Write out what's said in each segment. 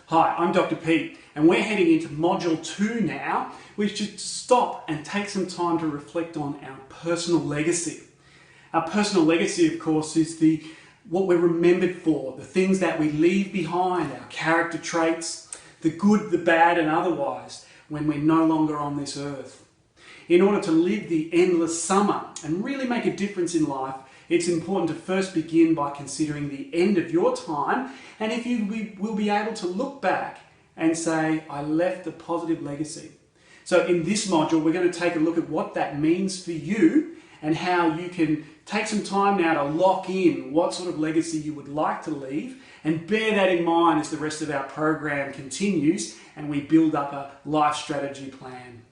Hi, I'm Dr. Pete, and we're heading into Module 2 now, which should stop and take some time to reflect on our personal legacy. Our personal legacy, of course, is what we're remembered for, the things that we leave behind, our character traits, the good, the bad, and otherwise, when we're no longer on this earth. In order to live the endless summer and really make a difference in life, it's important to first begin by considering the end of your time, and if you will be able to look back and say, I left a positive legacy. So in this module, we're going to take a look at what that means for you and how you can take some time now to lock in what sort of legacy you would like to leave, and bear that in mind as the rest of our program continues and we build up a life strategy plan.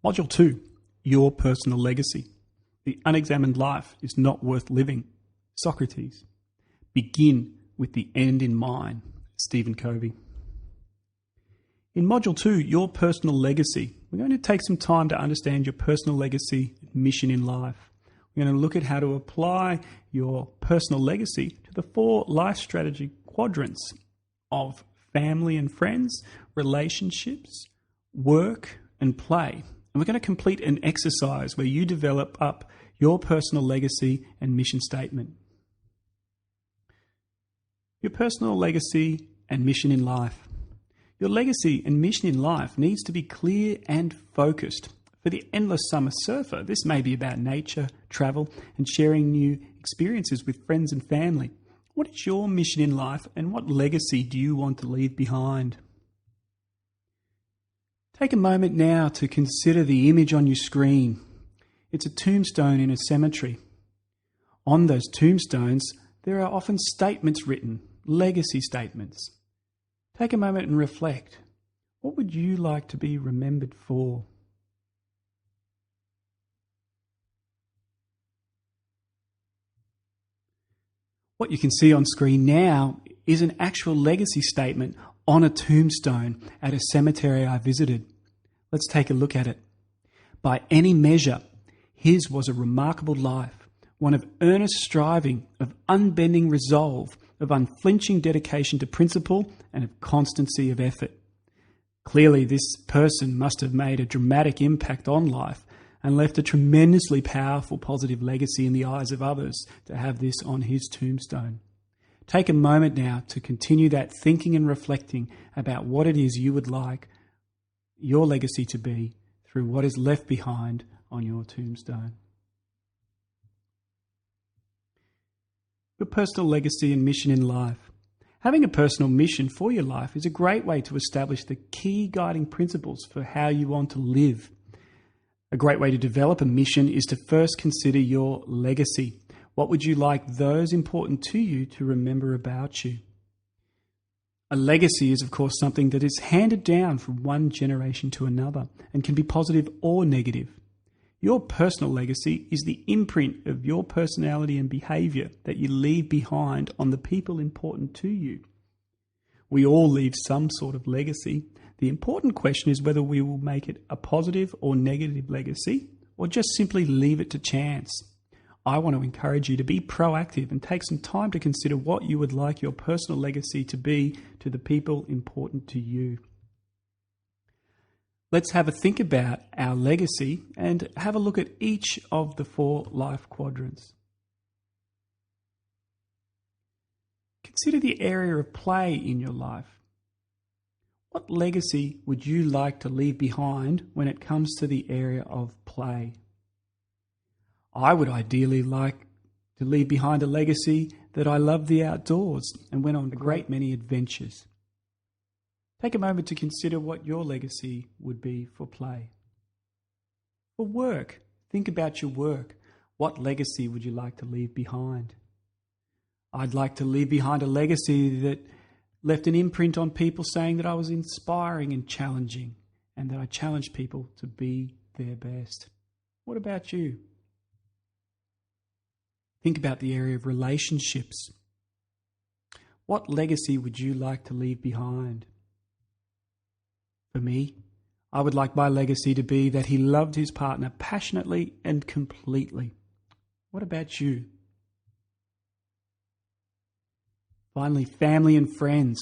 Module 2, Your Personal Legacy. The unexamined life is not worth living. Socrates. Begin with the end in mind. Stephen Covey. In Module 2, Your Personal Legacy, we're going to take some time to understand your personal legacy and mission in life. We're going to look at how to apply your personal legacy to the 4 life strategy quadrants of family and friends, relationships, work, and play. And we're going to complete an exercise where you develop up your personal legacy and mission statement. Your personal legacy and mission in life. Your legacy and mission in life needs to be clear and focused. For the endless summer surfer, this may be about nature, travel, and sharing new experiences with friends and family. What is your mission in life, and what legacy do you want to leave behind? Take a moment now to consider the image on your screen. It's a tombstone in a cemetery. On those tombstones, there are often statements written, legacy statements. Take a moment and reflect. What would you like to be remembered for? What you can see on screen now is an actual legacy statement on a tombstone at a cemetery I visited. Let's take a look at it. By any measure, his was a remarkable life, one of earnest striving, of unbending resolve, of unflinching dedication to principle, and of constancy of effort. Clearly, this person must have made a dramatic impact on life and left a tremendously powerful positive legacy in the eyes of others to have this on his tombstone. Take a moment now to continue that thinking and reflecting about what it is you would like your legacy to be through what is left behind on your tombstone. Your personal legacy and mission in life. Having a personal mission for your life is a great way to establish the key guiding principles for how you want to live. A great way to develop a mission is to first consider your legacy. What would you like those important to you to remember about you? A legacy is, of course, something that is handed down from one generation to another and can be positive or negative. Your personal legacy is the imprint of your personality and behaviour that you leave behind on the people important to you. We all leave some sort of legacy. The important question is whether we will make it a positive or negative legacy, or just simply leave it to chance. I want to encourage you to be proactive and take some time to consider what you would like your personal legacy to be to the people important to you. Let's have a think about our legacy and have a look at each of the 4 life quadrants. Consider the area of play in your life. What legacy would you like to leave behind when it comes to the area of play? I would ideally like to leave behind a legacy that I love the outdoors and went on a great many adventures. Take a moment to consider what your legacy would be for play. For work, think about your work. What legacy would you like to leave behind? I'd like to leave behind a legacy that left an imprint on people, saying that I was inspiring and challenging, and that I challenged people to be their best. What about you? Think about the area of relationships. What legacy would you like to leave behind? For me, I would like my legacy to be that he loved his partner passionately and completely. What about you? Finally, family and friends.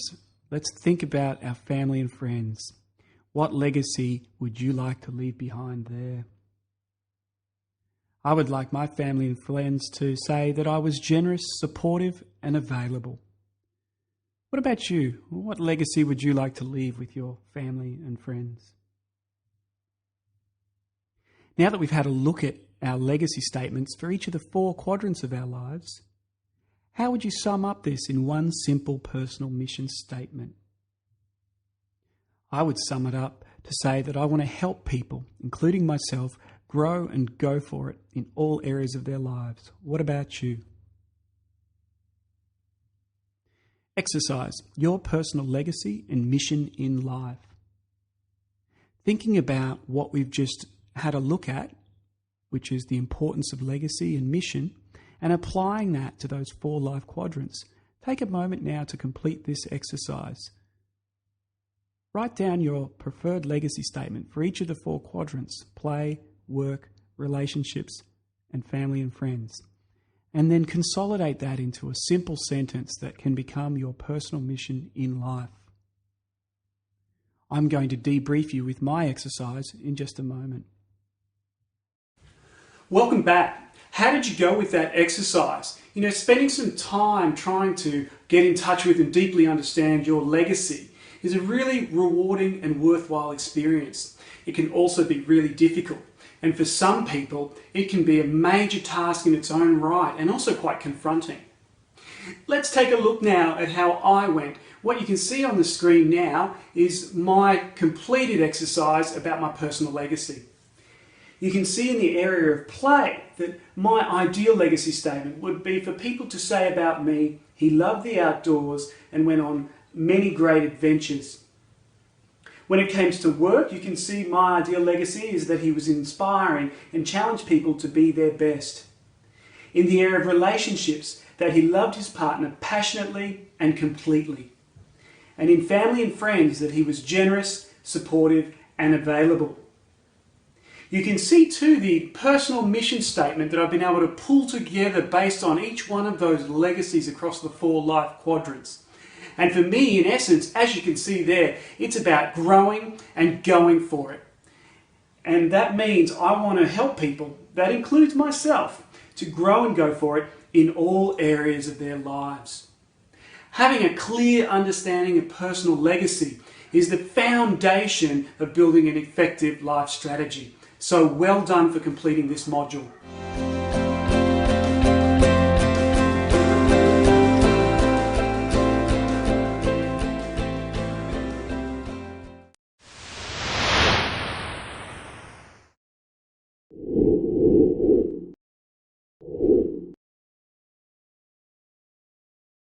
Let's think about our family and friends. What legacy would you like to leave behind there? I would like my family and friends to say that I was generous, supportive, and available. What about you? What legacy would you like to leave with your family and friends? Now that we've had a look at our legacy statements for each of the 4 quadrants of our lives, how would you sum up this in one simple personal mission statement? I would sum it up to say that I want to help people, including myself, grow and go for it in all areas of their lives. What about you? Exercise your personal legacy and mission in life. Thinking about what we've just had a look at, which is the importance of legacy and mission, and applying that to those 4 life quadrants. Take a moment now to complete this exercise. Write down your preferred legacy statement for each of the 4 quadrants: play, work, relationships, and family and friends. And then consolidate that into a simple sentence that can become your personal mission in life. I'm going to debrief you with my exercise in just a moment. Welcome back. How did you go with that exercise? Spending some time trying to get in touch with and deeply understand your legacy is a really rewarding and worthwhile experience. It can also be really difficult. And for some people, it can be a major task in its own right and also quite confronting. Let's take a look now at how I went. What you can see on the screen now is my completed exercise about my personal legacy. You can see in the area of play that my ideal legacy statement would be for people to say about me, he loved the outdoors and went on many great adventures. When it comes to work, you can see my ideal legacy is that he was inspiring and challenged people to be their best. In the area of relationships, that he loved his partner passionately and completely. And in family and friends, that he was generous, supportive, and available. You can see too the personal mission statement that I've been able to pull together based on each one of those legacies across the 4 life quadrants. And for me, in essence, as you can see there, it's about growing and going for it. And that means I want to help people, that includes myself, to grow and go for it in all areas of their lives. Having a clear understanding of personal legacy is the foundation of building an effective life strategy. So well done for completing this module.